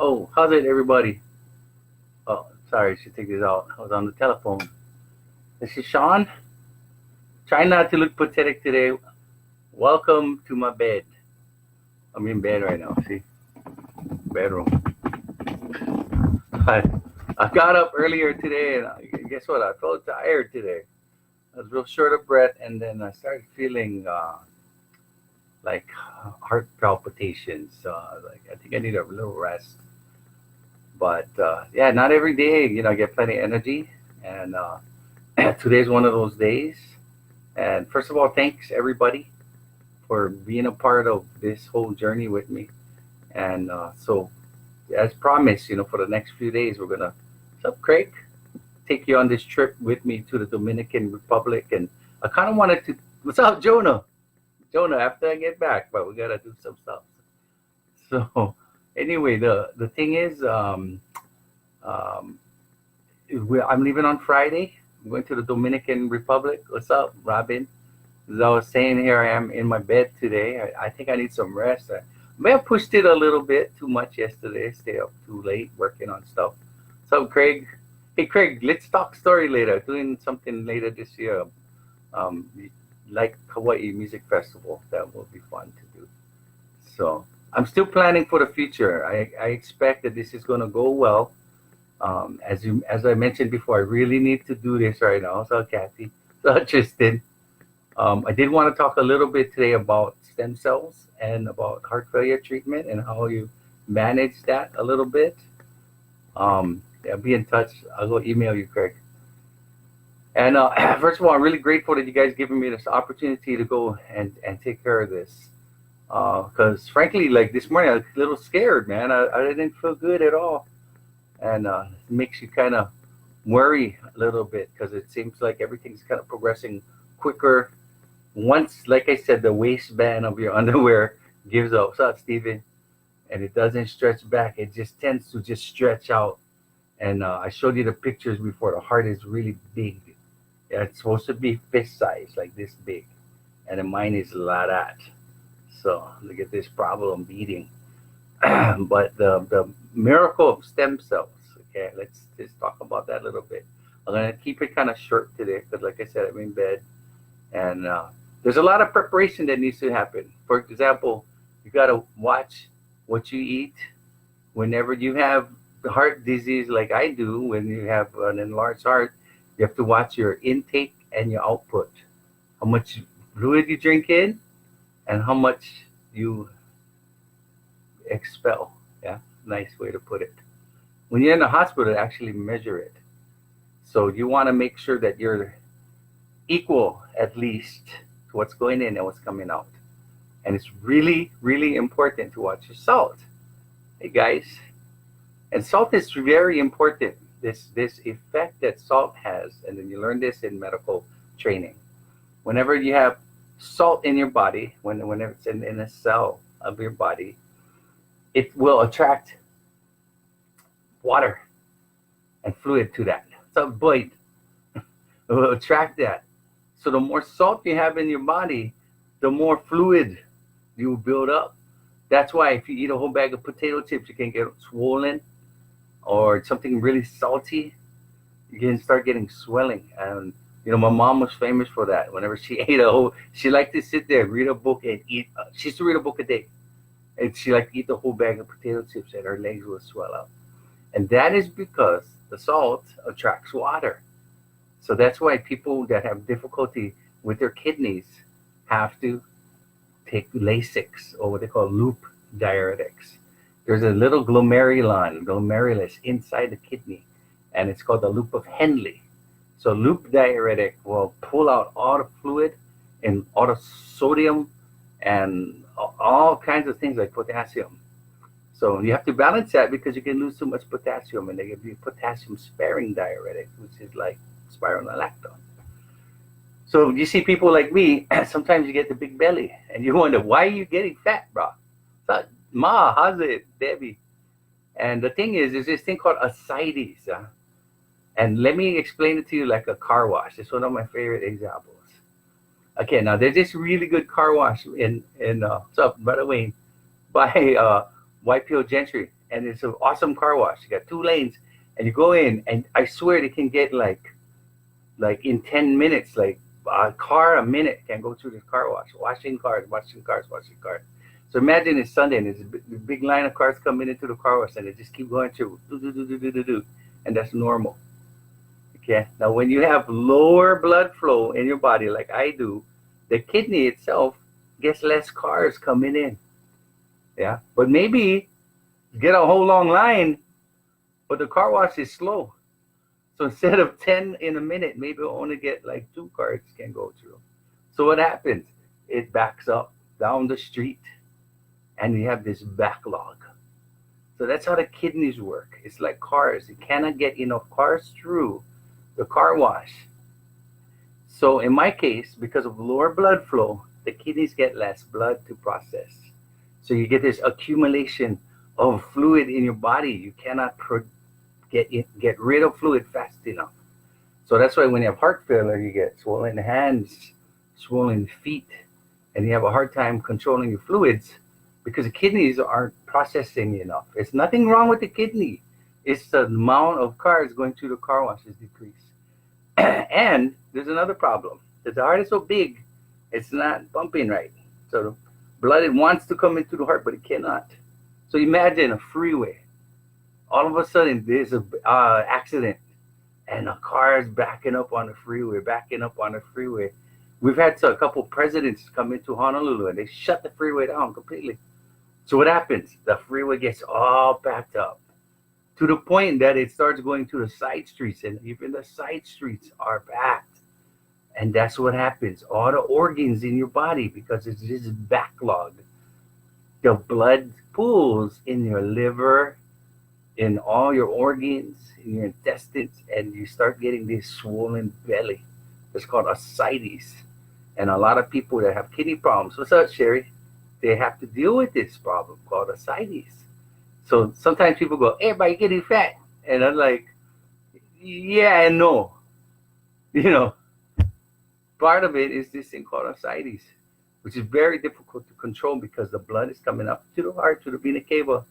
Oh, how's it, everybody? Oh, sorry, I should take this out. I was on the telephone. This is Sean. Try not to look pathetic today. Welcome to my bed. I'm in bed right now. See, bedroom. I, I got up earlier today, and guess what? I felt tired today. I was real short of breath, and then I started feeling like heart palpitations. Like I think I need a little rest. But yeah, not every day. I get plenty of energy, and today's one of those days. And first of all, thanks everybody for being a part of this whole journey with me. And so, as promised, for the next few days, we're gonna, what's up, Craig? Take you on this trip with me to the Dominican Republic. And I kind of wanted to, what's up, Jonah? Jonah, after I get back, but we gotta do some stuff. So, anyway, the thing is, um, I'm leaving on Friday. I'm going to the Dominican Republic. What's up, Robin? As I was saying, here I am in my bed today. I think I need some rest. I may have pushed it a little bit too much yesterday. Stay up too late working on stuff. So, Craig, hey, Craig, let's talk story later. Doing something later this year, um, like Hawaii Music Festival. That will be fun to do. So, I'm still planning for the future. I expect that this is going to go well. As I mentioned before, I really need to do this right now. So, Kathy, so Tristan. I did want to talk a little bit today about stem cells and about heart failure treatment and how you manage that a little bit. Yeah, be in touch. I'll go email you, Craig. And first of all, I'm really grateful that you guys giving me this opportunity to go and take care of this. Because frankly, like this morning, I was a little scared, man. I didn't feel good at all. And it makes you kind of worry a little bit because it seems like everything's kind of progressing quicker once, like I said, the waistband of your underwear gives out. What's up, Steven? And it doesn't stretch back. It just tends to just stretch out. And I showed you the pictures before. The heart is really big. Yeah, it's supposed to be fist size, like this big. And then mine is a lot that. So look at this problem beating. But the miracle of stem cells. Okay, let's just talk about that a little bit. I'm gonna keep it kind of short today because, like I said, I'm in bed, and there's a lot of preparation that needs to happen. For example, you gotta watch what you eat. Whenever you have heart disease, like I do, when you have an enlarged heart, you have to watch your intake and your output. How much fluid you drink in, and how much you expel. Yeah, nice way to put it. When you're in the hospital, they actually measure it. So you want to make sure that you're equal at least to what's going in and what's coming out. And it's really, really important to watch your salt. Hey guys, and salt is very important. This effect that salt has, and then you learn this in medical training. Whenever you have salt in your body, whenever it's in a cell of your body, it will attract water and fluid to that. So Boyd, it will attract that. So the more salt you have in your body, the more fluid you build up. That's why if you eat a whole bag of potato chips, you can get swollen, or something really salty, you can start getting swelling. And my mom was famous for that. Whenever she ate a whole, she liked to sit there, read a book, and eat. She used to read a book a day, and she liked to eat the whole bag of potato chips, and her legs would swell up. And that is because the salt attracts water. So that's why people that have difficulty with their kidneys have to take Lasix, or what they call loop diuretics. There's a little glomerulus inside the kidney, and it's called the loop of Henle. So loop diuretic will pull out all the fluid and all the sodium and all kinds of things like potassium. So you have to balance that because you can lose too much potassium, and they give you potassium sparing diuretics, which is like spironolactone. So you see people like me, sometimes you get the big belly, and you wonder, why are you getting fat, bro? So, Ma, how's it, Debbie? And the thing is, there's this thing called ascites. And let me explain it to you like a car wash. It's one of my favorite examples. Okay, now there's this really good car wash in by the way, by YPO Gentry. and it's an awesome car wash. You got 2 lanes, and you go in, and I swear they can get like in 10 minutes, like a car a minute can go through this car wash, washing cars, washing cars, washing cars. So imagine it's Sunday and there's a big line of cars coming into the car wash and they just keep going through, do, do, do, do, do, do, do. And that's normal. Okay. Now, when you have lower blood flow in your body, like I do, the kidney itself gets less cars coming in. Yeah. But maybe get a whole long line, but the car wash is slow. So instead of 10 in a minute, maybe we'll only get like 2 cars can go through. So what happens? It backs up down the street and you have this backlog. So that's how the kidneys work. It's like cars. You cannot get enough cars through the car wash. So in my case, because of lower blood flow, the kidneys get less blood to process. So you get this accumulation of fluid in your body. You cannot get rid of fluid fast enough. So that's why when you have heart failure, you get swollen hands, swollen feet, and you have a hard time controlling your fluids because the kidneys aren't processing enough. It's nothing wrong with the kidney. It's the amount of cars going through the car wash is decreased. And there's another problem. The heart is so big, it's not pumping right. So the blood, it wants to come into the heart, but it cannot. So imagine a freeway. All of a sudden, there's a accident, and a car is backing up on the freeway. We've had a couple presidents come into Honolulu, and they shut the freeway down completely. So what happens? The freeway gets all backed up to the point that it starts going to the side streets, and even the side streets are backed. And that's what happens. All the organs in your body, because it's this backlog, the blood pools in your liver, in all your organs, in your intestines, and you start getting this swollen belly. It's called ascites. And a lot of people that have kidney problems, what's up, Sherry? They have to deal with this problem called ascites. So sometimes people go, hey, everybody getting fat. And I'm like, yeah and no. Part of it is this thing called ascites, which is very difficult to control because the blood is coming up to the heart, to the vena cava,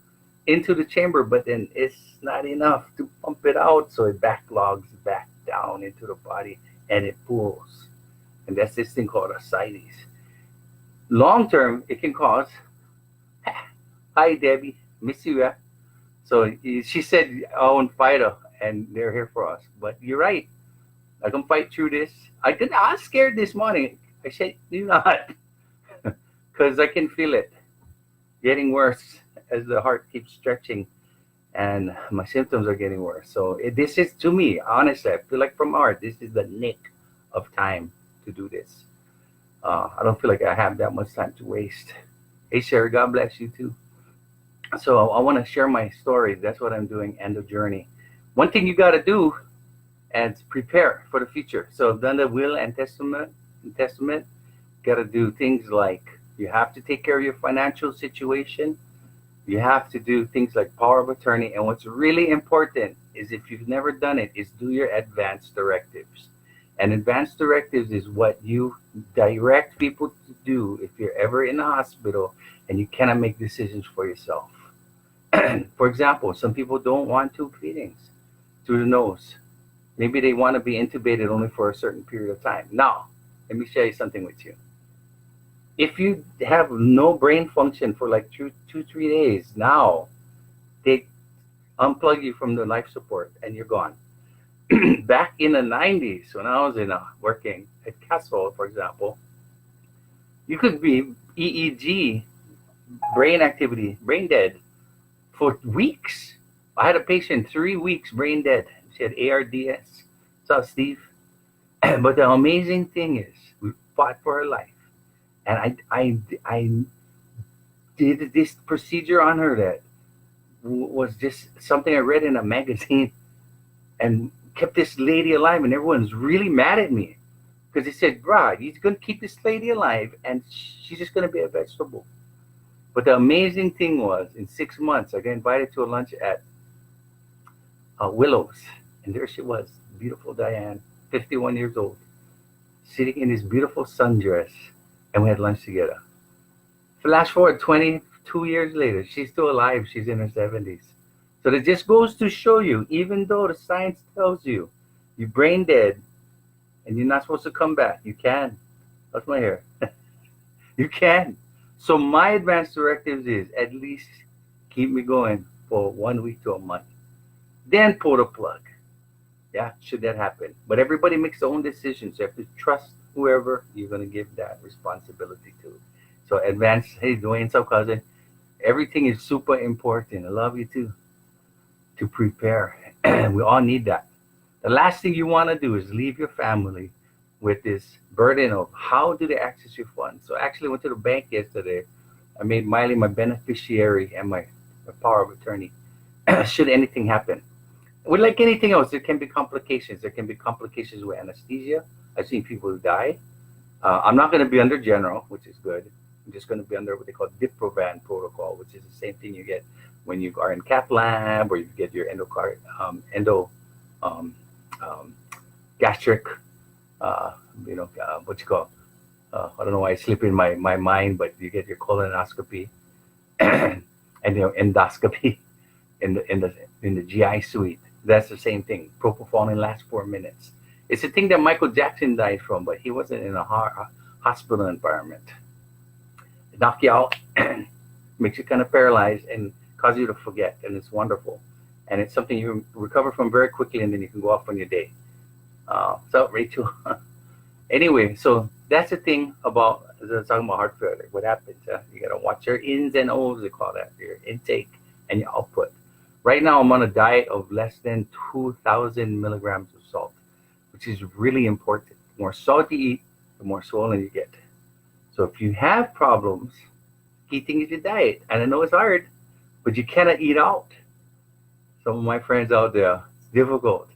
into the chamber, but then it's not enough to pump it out, so it backlogs back down into the body and it pools. And that's this thing called ascites. Long term, it can cause, hi Debbie, miss you. Yeah? So she said, I won't fight her, and they're here for us. But you're right. I can fight through this. I was scared this morning. I said, do not, because I can feel it getting worse as the heart keeps stretching and my symptoms are getting worse. So this is, to me, honestly, I feel like from heart, this is the nick of time to do this. I don't feel like I have that much time to waste. Hey, Sherry, God bless you too. So I want to share my story. That's what I'm doing, and the journey. One thing you got to do and prepare for the future. So I've done the will and testament. Got to do things like you have to take care of your financial situation. You have to do things like power of attorney. And what's really important is, if you've never done it, is do your advance directives. And advance directives is what you direct people to do if you're ever in a hospital and you cannot make decisions for yourself. For example, some people don't want tube feedings through the nose. Maybe they want to be intubated only for a certain period of time. Now, let me share something with you. If you have no brain function for like 2-3 days, now they unplug you from the life support and you're gone. Back in the 90s, when I was working at Castle, for example, you could be EEG, brain activity, brain dead, for weeks. I had a patient 3 weeks brain dead. She had ARDS. What's up, Steve? But the amazing thing is, we fought for her life. And I did this procedure on her that was just something I read in a magazine, and kept this lady alive. And everyone's really mad at me because they said, "Brad, you're going to keep this lady alive and she's just going to be a vegetable." But the amazing thing was, in 6 months, I got invited to a lunch at Willows. And there she was, beautiful Diane, 51 years old, sitting in this beautiful sundress. And we had lunch together. Flash forward 20 2 years later, she's still alive. She's in her 70s. So it just goes to show you, even though the science tells you you're brain dead and you're not supposed to come back, you can. That's my hair. You can. So my advanced directives is at least keep me going for 1 week to a month. Then pull the plug. Yeah, should that happen. But everybody makes their own decisions. You have to trust whoever you're going to give that responsibility to. So advance, hey, Dwayne, so cousin, everything is super important. I love you too. To prepare. We all need that. The last thing you want to do is leave your family with this burden of how do they access your funds. So I actually went to the bank yesterday. I made Miley my beneficiary and my power of attorney. Should anything happen. With like anything else, there can be complications. There can be complications with anesthesia. I've seen people who die. I'm not going to be under general, which is good. I'm just going to be under what they call Diprovan protocol, which is the same thing you get when you are in cath lab or you get your um, um, gastric, what you call, I don't know why it's slipping my mind, but you get your colonoscopy and your endoscopy in the GI suite. That's the same thing. Propofol lasts 4 minutes. It's a thing that Michael Jackson died from, but he wasn't in a hospital environment. It knock you out, makes you kind of paralyzed, and cause you to forget, and it's wonderful. And it's something you recover from very quickly, and then you can go off on your day. So, Rachel. Anyway, so that's the thing about talking about heart failure. What happens? You got to watch your ins and outs, they call that, your intake and your output. Right now, I'm on a diet of less than 2,000 milligrams of salt, which is really important. The more salt you eat, the more swollen you get. So if you have problems eating is your diet, and I know it's hard, but you cannot eat out. Some of my friends out there, it's difficult.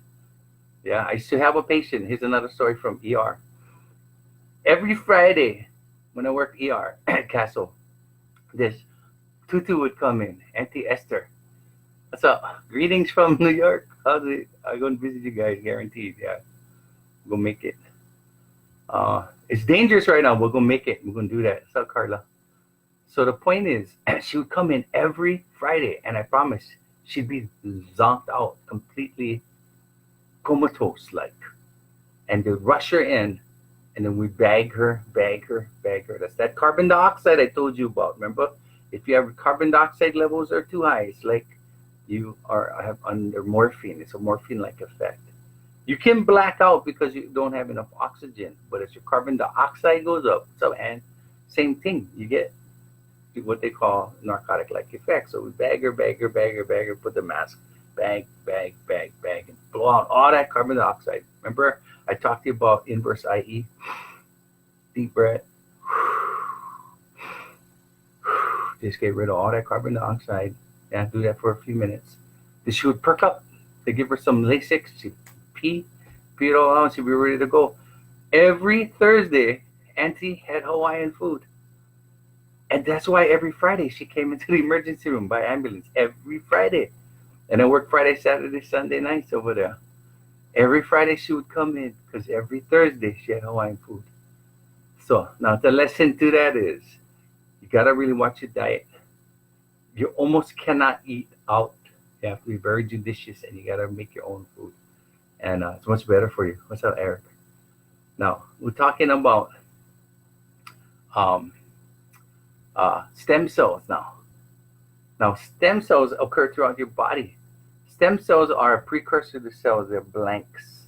Yeah, I used to have a patient. Here's another story from ER. Every Friday when I worked ER at Castle, this tutu would come in, Auntie Esther. What's up? Greetings from New York. How's it? I'm going to visit you guys, guaranteed. Yeah, we'll make it. It's dangerous right now. We're going to make it. We're going to do that. What's up, Carla? So the point is, she would come in every Friday, and I promise she'd be zonked out, completely comatose-like. And they'd rush her in, and then we bag her. That's that carbon dioxide I told you about. Remember, if you have carbon dioxide levels are too high, it's like you have under morphine. It's a morphine-like effect. You can black out because you don't have enough oxygen, but as your carbon dioxide goes up, and same thing, you get what they call narcotic-like effect. So we bag her, put the mask, bag, and blow out all that carbon dioxide. Remember, I talked to you about inverse IE, deep breath. Just get rid of all that carbon dioxide. Yeah, do that for a few minutes. Then she would perk up. They give her some Lasix. She'd pee it all out. She'd be ready to go. Every Thursday, Auntie had Hawaiian food. And that's why every Friday she came into the emergency room by ambulance. Every Friday. And I worked Friday, Saturday, Sunday nights over there. Every Friday she would come in because every Thursday she had Hawaiian food. So now the lesson to that is you got to really watch your diet. You almost cannot eat out. You have to be very judicious, and you got to make your own food. And it's much better for you. What's up, Eric? Now, we're talking about stem cells now. Now, stem cells occur throughout your body. Stem cells are a precursor to cells. They're blanks.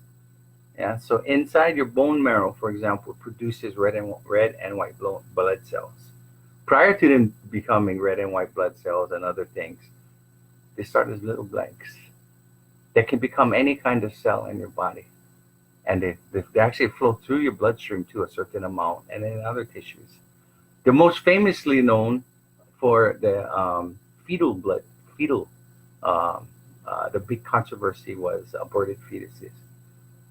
Yeah. So inside your bone marrow, for example, produces red and white blood cells. Prior to them becoming red and white blood cells and other things, they start as little blanks. They can become any kind of cell in your body. And they actually flow through your bloodstream to a certain amount and in other tissues. They're most famously known for the the big controversy was aborted fetuses.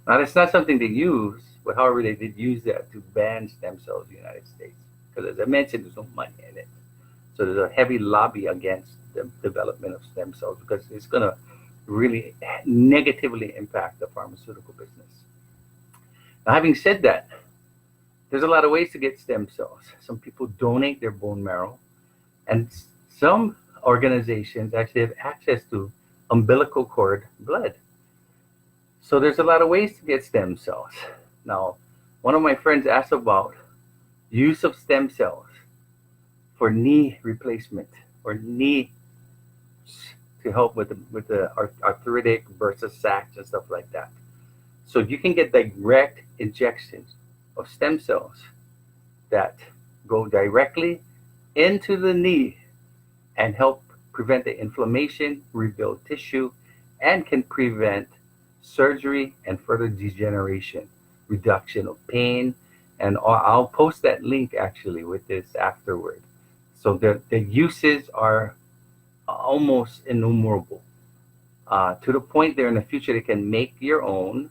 Now, that's not something they use, but however, they did use that to ban stem cells in the United States. Because as I mentioned, there's no money in it. So there's a heavy lobby against the development of stem cells because it's going to really negatively impact the pharmaceutical business. Now, having said that, there's a lot of ways to get stem cells. Some people donate their bone marrow, and Some organizations actually have access to umbilical cord blood. So there's a lot of ways to get stem cells. Now, one of my friends asked about use of stem cells for knee replacement or knee to help with the arthritic versus sacs and stuff like that. So you can get direct injections of stem cells that go directly into the knee and help prevent the inflammation, rebuild tissue, and can prevent surgery and further degeneration, reduction of pain. And I'll post that link actually with this afterward. So the uses are almost innumerable, to the point there in the future they can make your own.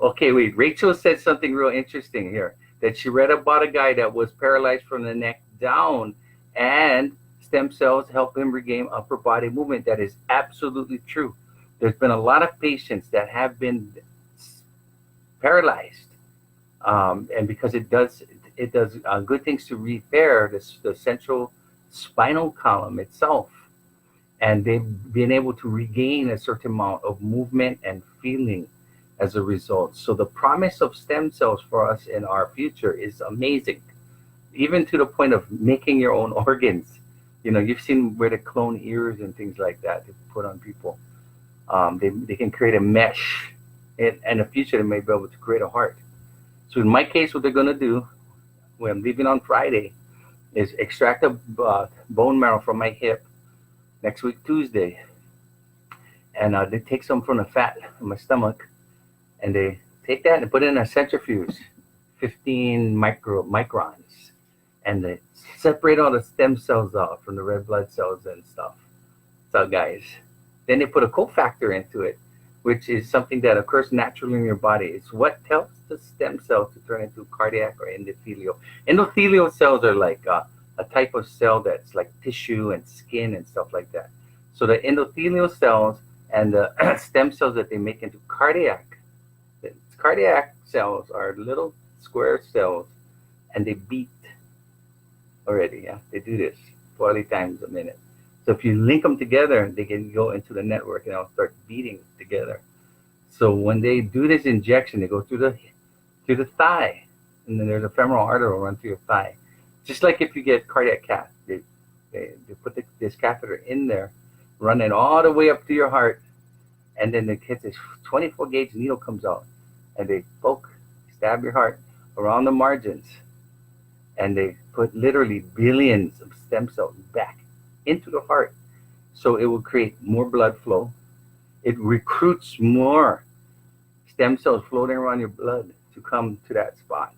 Okay, wait, Rachel said something real interesting here, that she read about a guy that was paralyzed from the neck down and stem cells help him regain upper body movement. That is absolutely true. There's been a lot of patients that have been paralyzed, and because it does good things to repair the central spinal column itself, and they've been able to regain a certain amount of movement and feeling as a result. So the promise of stem cells for us in our future is amazing, even to the point of making your own organs. You've seen where they clone ears and things like that they put on people. They can create a mesh. In the future, they may be able to create a heart. So in my case, what they're going to do when I'm leaving on Friday is extract a bone marrow from my hip next week, Tuesday. And they take some from the fat in my stomach, and they take that and put it in a centrifuge, 15 microns, and they separate all the stem cells out from the red blood cells and stuff. So guys, then they put a cofactor into it, which is something that occurs naturally in your body. It's what helps the stem cells to turn into cardiac or endothelial. Endothelial cells are like a type of cell that's like tissue and skin and stuff like that. So the endothelial cells and the stem cells that they make into cardiac cells are little square cells, and they beat already. Yeah, they do this 40 times a minute. So if you link them together, they can go into the network and they'll start beating together. So when they do this injection, they go through the thigh, and then there's a femoral artery run through your thigh. Just like if you get cardiac cath, they put this catheter in there, run it all the way up to your heart, and then this 24 gauge needle comes out, and they stab your heart around the margins, and they put literally billions of stem cells back into the heart. So it will create more blood flow. It recruits more stem cells floating around your blood to come to that spot.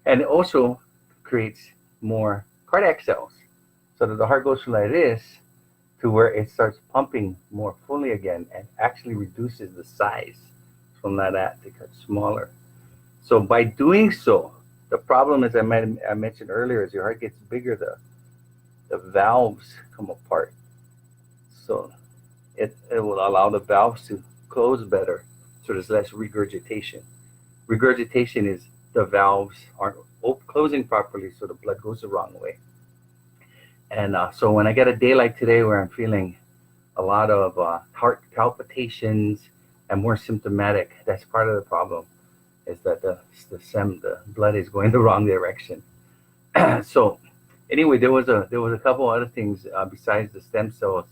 And it also creates more cardiac cells, so that the heart goes from like this to where it starts pumping more fully again, and actually reduces the size from that to get smaller. So by doing so, the problem, as I mentioned earlier, is your heart gets bigger, the valves come apart. So it will allow the valves to close better, so there's less regurgitation. Regurgitation is the valves aren't closing properly, so the blood goes the wrong way. And so when I get a day like today where I'm feeling a lot of heart palpitations and more symptomatic, that's part of the problem, is that the blood is going the wrong direction. So anyway, there was a couple other things besides the stem cells.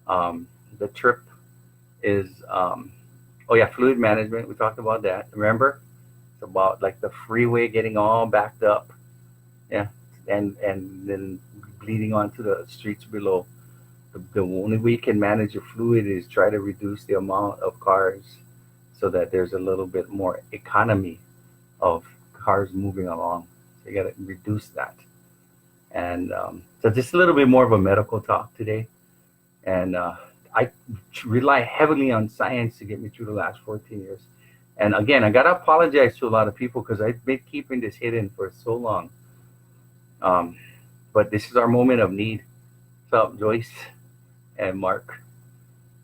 The trip is fluid management. We talked about that. Remember, it's about like the freeway getting all backed up, yeah, and then bleeding onto the streets below. The only way you can manage your fluid is try to reduce the amount of cars, so that there's a little bit more economy of cars moving along. So you got to reduce that. And so just a little bit more of a medical talk today. And I rely heavily on science to get me through the last 14 years. And again, I got to apologize to a lot of people because I've been keeping this hidden for so long. But this is our moment of need. What's up, Joyce and Mark?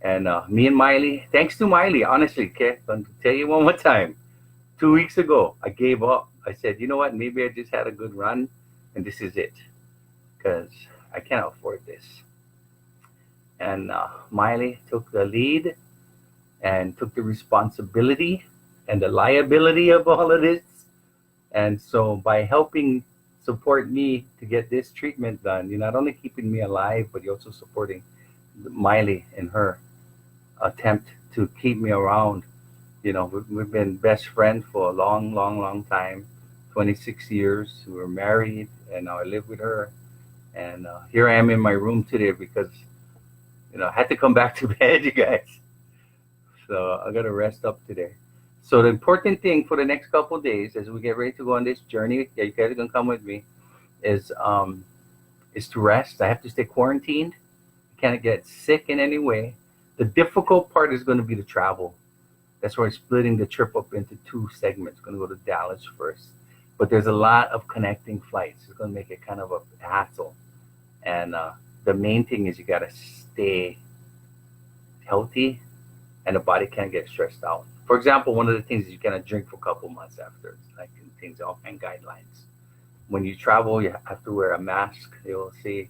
And me and Miley, thanks to Miley, honestly, okay? I'll tell you one more time. 2 weeks ago, I gave up. I said, you know what? Maybe I just had a good run, and this is it. Because I can't afford this. And Miley took the lead and took the responsibility and the liability of all of this. And so by helping support me to get this treatment done, you're not only keeping me alive, but you're also supporting Miley in her attempt to keep me around. We've been best friends for a long, long, long time, 26 years. We were married, and now I live with her. And here I am in my room today because, I had to come back to bed, you guys. So I got to rest up today. So the important thing for the next couple of days, as we get ready to go on this journey, yeah, you guys are gonna come with me, is to rest. I have to stay quarantined. I can't get sick in any way. The difficult part is going to be the travel. That's why I'm splitting the trip up into two segments. Going to go to Dallas first, but there's a lot of connecting flights. It's going to make it kind of a hassle. And the main thing is you got to stay healthy, and the body can't get stressed out. For example, one of the things is you cannot drink for a couple months after. It's like contains all kind of guidelines. When you travel, you have to wear a mask. You'll see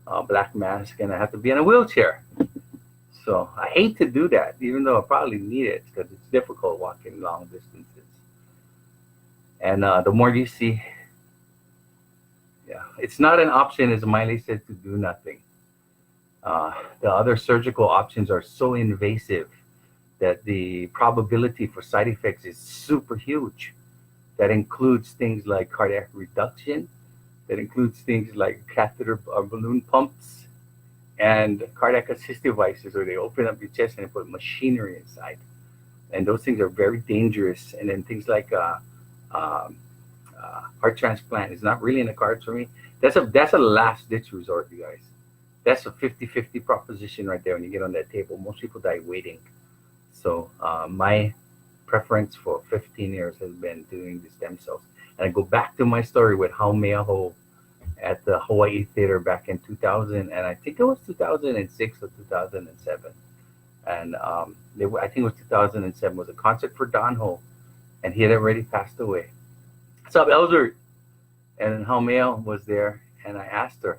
a black mask, and I have to be in a wheelchair. So I hate to do that, even though I probably need it because it's difficult walking long distances. And the more you see, yeah, it's not an option, as Miley said, to do nothing. The other surgical options are so invasive that the probability for side effects is super huge. That includes things like cardiac reduction, that includes things like catheter or balloon pumps, and cardiac assist devices where they open up your chest and they put machinery inside. And those things are very dangerous. And then things like heart transplant is not really in the cards for me. That's a last ditch resort, you guys. That's a 50-50 proposition right there when you get on that table. Most people die waiting. So my preference for 15 years has been doing the stem cells. And I go back to my story with Haumea Ho at the Hawaii Theater back in 2000, and I think it was 2006 or 2007. And I think it was 2007 was a concert for Don Ho, and he had already passed away. What's up, Elder? And Haumea was there, and I asked her,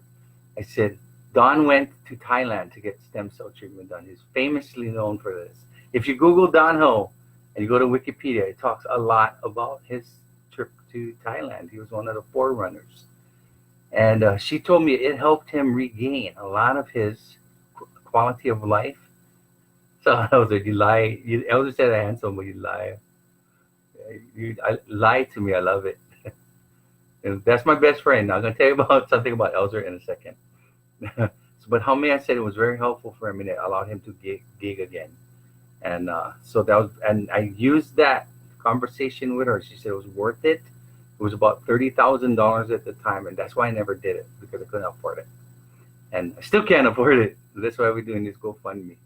I said, Don went to Thailand to get stem cell treatment done. He's famously known for this. If you Google Don Ho and you go to Wikipedia, it talks a lot about his trip to Thailand. He was one of the forerunners. And she told me it helped him regain a lot of his quality of life. So I was like, you lie. Elder said I handsome, but you lie. You lie to me. I love it. And that's my best friend. Now, I'm going to tell you about something about Elder in a second. But Haumea said it was very helpful for him, and it allowed him to gig again. And so that was, and I used that conversation with her. She said it was worth it. It was about $30,000 at the time, and that's why I never did it, because I couldn't afford it. And I still can't afford it. That's why we're doing this GoFundMe.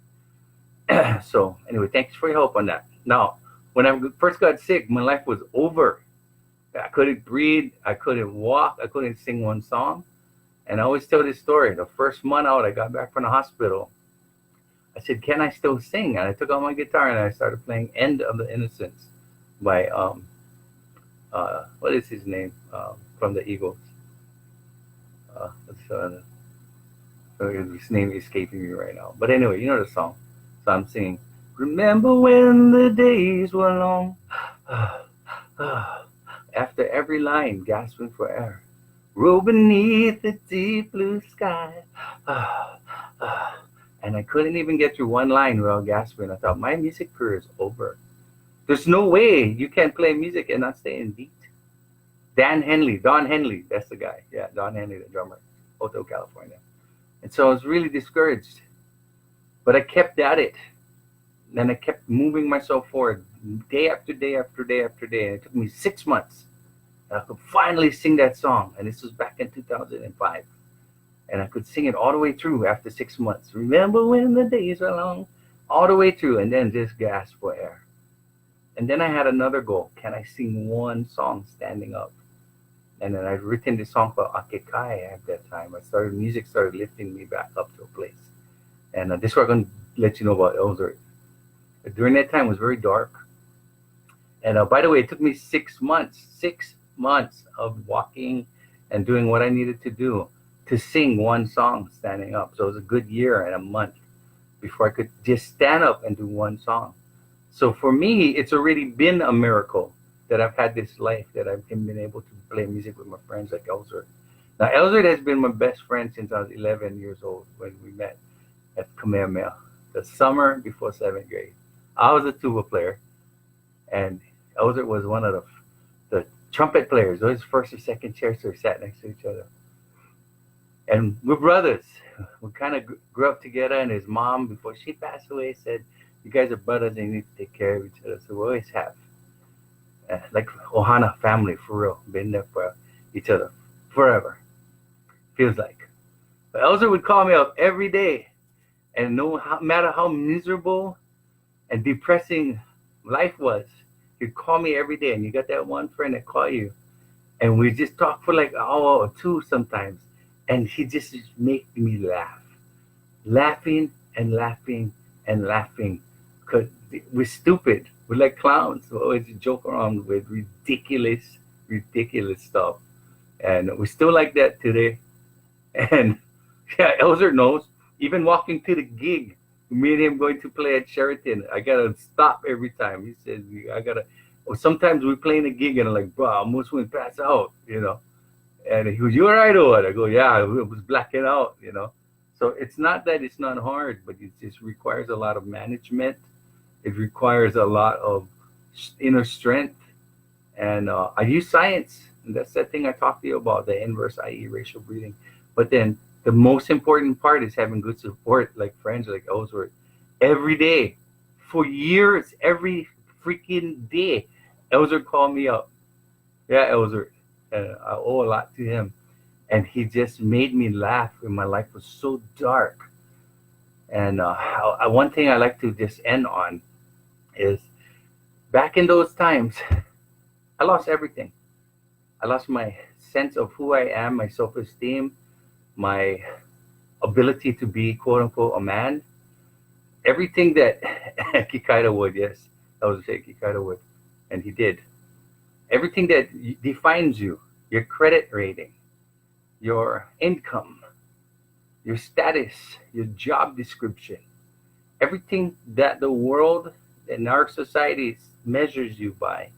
So anyway, thanks for your help on that. Now, when I first got sick, my life was over. I couldn't breathe. I couldn't walk. I couldn't sing one song. And I always tell this story. The first month out, I got back from the hospital. I said, can I still sing? And I took out my guitar and I started playing End of the Innocence by, what is his name? From the Eagles. His name is escaping me right now. But anyway, you know the song. So I'm singing, remember when the days were long. After every line, gasping for air. Roll beneath the deep blue sky. And I couldn't even get through one line without gasping. I thought, my music career is over. There's no way you can play music and not stay in beat. Don Henley, that's the guy. Yeah, Don Henley, the drummer, Hotel California. And so I was really discouraged. But I kept at it. Then I kept moving myself forward day after day after day after day. And it took me 6 months. And I could finally sing that song. And this was back in 2005. And I could sing it all the way through after 6 months. Remember when the days were long? All the way through. And then just gasp for air. And then I had another goal. Can I sing one song standing up? And then I'd written this song called Akekai at that time. Music started lifting me back up to a place. And this is what I'm going to let you know about Elder. During that time, it was very dark. And by the way, it took me 6 months of walking and doing what I needed to do to sing one song standing up. So it was a good year and a month before I could just stand up and do one song. So for me, it's already been a miracle that I've had this life, that I've been able to play music with my friends like Elzer. Now, Elzer has been my best friend since I was 11 years old when we met at Kamehameha, the summer before seventh grade. I was a tuba player, and Elzer was one of the trumpet players. Those first or second chairs, so we sat next to each other. And we're brothers. We kind of grew up together, and his mom, before she passed away, said, "You guys are brothers and you need to take care of each other." So we always have. Like Ohana family, for real. Been there for each other forever. Feels like. But Elzer would call me up every day, and no matter how miserable and depressing life was, he'd call me every day. And you got that one friend that call you, and we just talk for like an hour or two sometimes, and he just make me laugh, laughing and laughing and laughing, because we're stupid. We're like clowns. We always joke around with ridiculous, ridiculous stuff, and we're still like that today. And yeah, Elzer knows. Even walking to the gig, me and him going to play at Sheraton, I gotta stop every time. He says, I gotta. Or sometimes we're playing a gig and I'm like, bro, I almost went pass out, you know. And he goes, "You all right or what?" I go, "Yeah, I was blacking out, you know." So it's not that it's not hard, but it just requires a lot of management. It requires a lot of inner strength. And I use science. And that's that thing I talked to you about, the inverse, i.e., racial breathing. But then the most important part is having good support, like friends, like Ellsworth, every day, for years, every freaking day. Ellsworth called me up. Yeah, Ellsworth. I owe a lot to him. And he just made me laugh when my life was so dark. And one thing I like to just end on is, back in those times, I lost everything. I lost my sense of who I am, my self esteem, my ability to be, quote unquote, a man. Everything that Kikaida would, yes, I was saying Kikaida would, and he did. Everything that defines you, your credit rating, your income, your status, your job description, everything that the world and our society measures you by.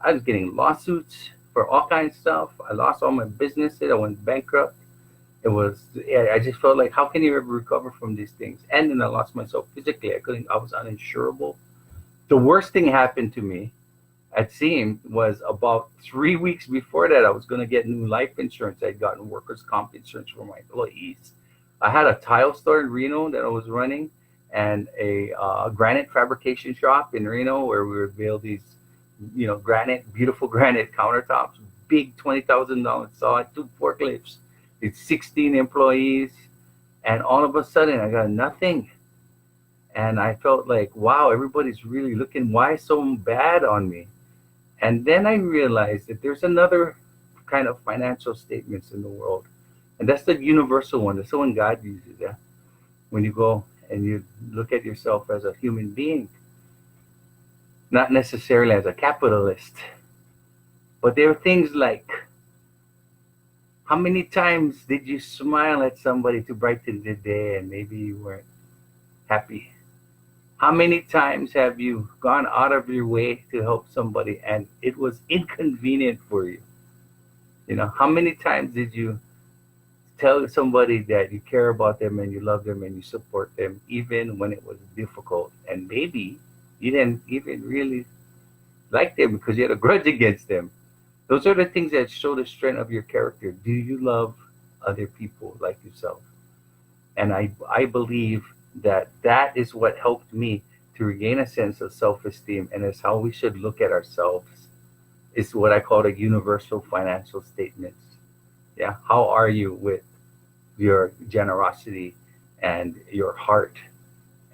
I was getting lawsuits for all kinds of stuff. I lost all my businesses. I went bankrupt. It was, yeah, I just felt like, how can you ever recover from these things? And then I lost myself physically. I was uninsurable. The worst thing happened to me, it seemed, was about 3 weeks before that. I was going to get new life insurance. I'd gotten workers' comp insurance for my employees. I had a tile store in Reno that I was running, and a granite fabrication shop in Reno where we would build these, beautiful granite countertops, big $20,000 saw, 2 forklifts, it's 16 employees, and all of a sudden I got nothing. And I felt like, wow, everybody's really looking, why so bad on me? And then I realized that there's another kind of financial statements in the world. And that's the universal one. That's the one God uses. Yeah? When you go and you look at yourself as a human being, not necessarily as a capitalist. But there are things like, how many times did you smile at somebody to brighten the day and maybe you weren't happy? How many times have you gone out of your way to help somebody and it was inconvenient for you? How many times did you tell somebody that you care about them and you love them and you support them even when it was difficult? And maybe you didn't even really like them because you had a grudge against them. Those are the things that show the strength of your character. Do you love other people like yourself? And I believe that is what helped me to regain a sense of self-esteem, and it's how we should look at ourselves. It's what I call the universal financial statements. Yeah, how are you with your generosity and your heart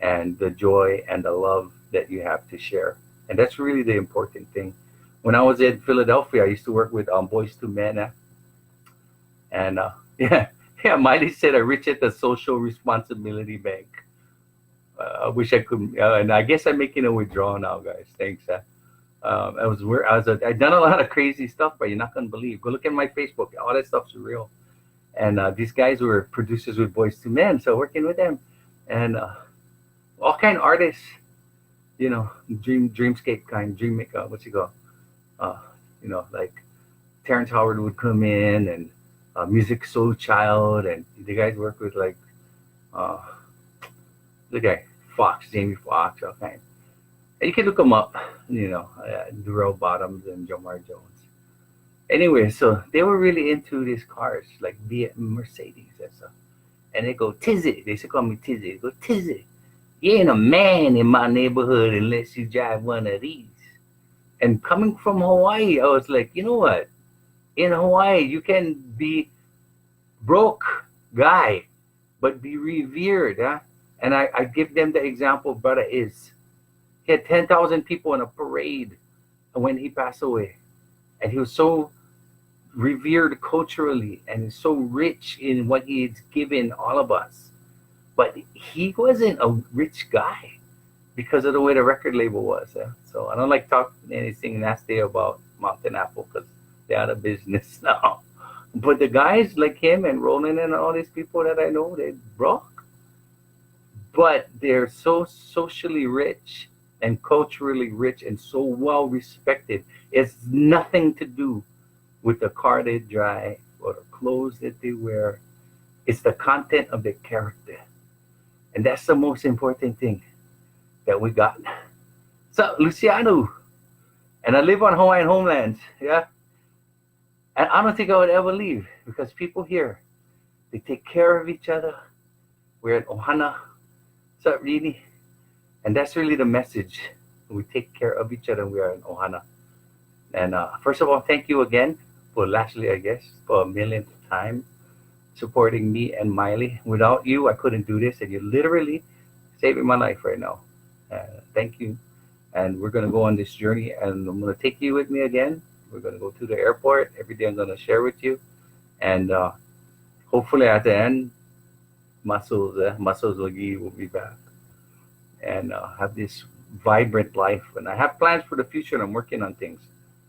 and the joy and the love that you have to share? And that's really the important thing. When I was in Philadelphia, I used to work with Boys to Men, and yeah, Miley said I reach at the social responsibility bank. I wish I could, and I guess I'm making a withdrawal now, guys. Thanks. I'd done a lot of crazy stuff, but you're not gonna believe. Go look at my Facebook. All that stuff's real. And these guys were producers with Boys to Men, so working with them, and all kind of artists, dreamscape kind, dream maker, what's it called? Uh, like Terrence Howard would come in, and Music Soul Child, and the guys work with like uh, the guy Jamie Foxx, all kind. And you can look them up, Durrell Bottoms and Jomar Jones. Anyway, so they were really into these cars, like Mercedes and stuff. And they go, Tizzy. They used to call me Tizzy. They go, Tizzy, you ain't a man in my neighborhood unless you drive one of these. And coming from Hawaii, I was like, you know what? In Hawaii, you can be broke guy, but be revered. Huh? And I give them the example, brother is. He had 10,000 people in a parade when he passed away. And he was so revered culturally and so rich in what he's given all of us. But he wasn't a rich guy because of the way the record label was. So I don't like talking anything nasty about Mountain Apple because they're out of business now. But the guys like him and Roland and all these people that I know, they're broke. But they're so socially rich and culturally rich and so well respected. It's nothing to do with the car they drive or the clothes that they wear. It's the content of their character. And that's the most important thing that we got. So, Luciano, and I live on Hawaiian homelands, yeah? And I don't think I would ever leave because people here, they take care of each other. We're at Ohana. What's up, Rini? And that's really the message. We take care of each other. We are in Ohana. And first of all, thank you again for lastly, I guess, for a millionth time supporting me and Miley. Without you, I couldn't do this. And you're literally saving my life right now. Thank you. And we're going to go on this journey. And I'm going to take you with me again. We're going to go to the airport. Every day I'm going to share with you. And hopefully at the end, Muscles Wagi will be back. And have this vibrant life. And I have plans for the future, and I'm working on things.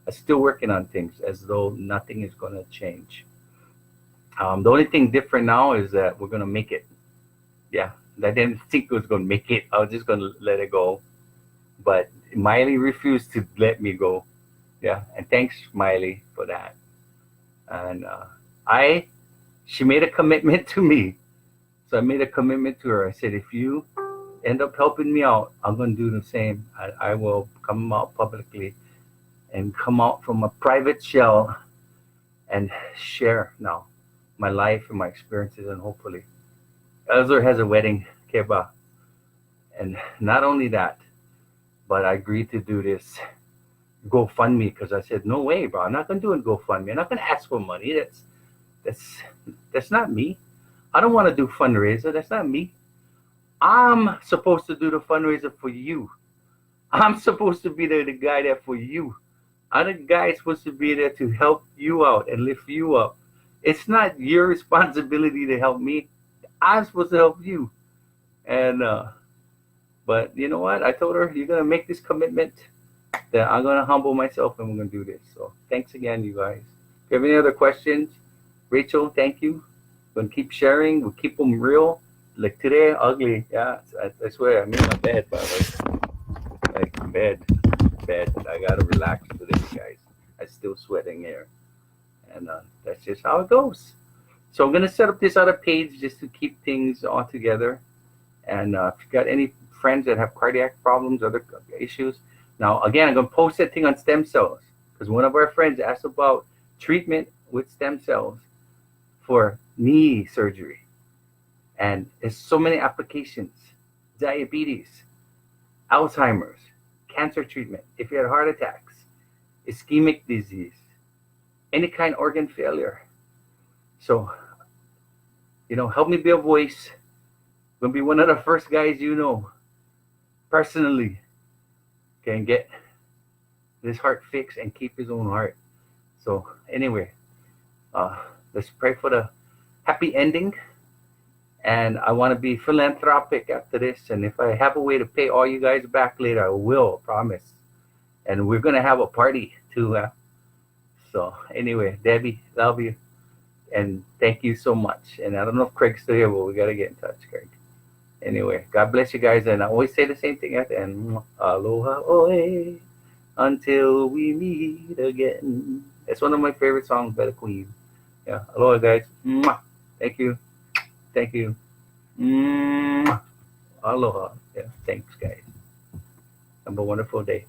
I'm still working on things as though nothing is going to change. The only thing different now is that we're going to make it. Yeah, I didn't think it was going to make it. I was just going to let it go. But Miley refused to let me go. Yeah, and thanks, Miley, for that. And she made a commitment to me. So I made a commitment to her. I said, if you end up helping me out, I'm going to do the same. I will come out publicly and come out from a private shell and share now my life and my experiences. And hopefully Elzer has a wedding, Keba. And not only that, but I agreed to do this GoFundMe because I said, no way, bro. I'm not going to do a GoFundMe. I'm not going to ask for money. That's not me. I don't want to do fundraiser. That's not me. I'm supposed to do the fundraiser for you. I'm supposed to be there, the guy there for you. I'm the guy supposed to be there to help you out and lift you up. It's not your responsibility to help me. I'm supposed to help you. And but you know what? I told her, you're gonna make this commitment that I'm gonna humble myself and we're gonna do this. So thanks again, you guys. If you have any other questions, Rachel, thank you. We're gonna keep sharing. We'll keep them real. Like today, ugly. Yeah, I swear, I'm in my bed, by the way. Like bed. I gotta relax today, guys. I'm still sweating here, and that's just how it goes. So I'm gonna set up this other page just to keep things all together. And if you got any friends that have cardiac problems, other issues, now again, I'm gonna post that thing on stem cells because one of our friends asked about treatment with stem cells for knee surgery. And there's so many applications: diabetes, Alzheimer's, cancer treatment, if you had heart attacks, ischemic disease, any kind of organ failure. So, help me be a voice. I'm going to be one of the first guys personally, can get this heart fixed and keep his own heart. So, anyway, let's pray for the happy ending. And I want to be philanthropic after this. And if I have a way to pay all you guys back later, I will, promise. And we're going to have a party too. So anyway, Debbie, love you. And thank you so much. And I don't know if Craig's still here, but we gotta get in touch, Craig. Anyway, God bless you guys, and I always say the same thing at the end. Aloha oe, until we meet again. It's one of my favorite songs by the Queen. Yeah, aloha guys. Thank you, thank you. Aloha. Yeah, thanks guys. Have a wonderful day.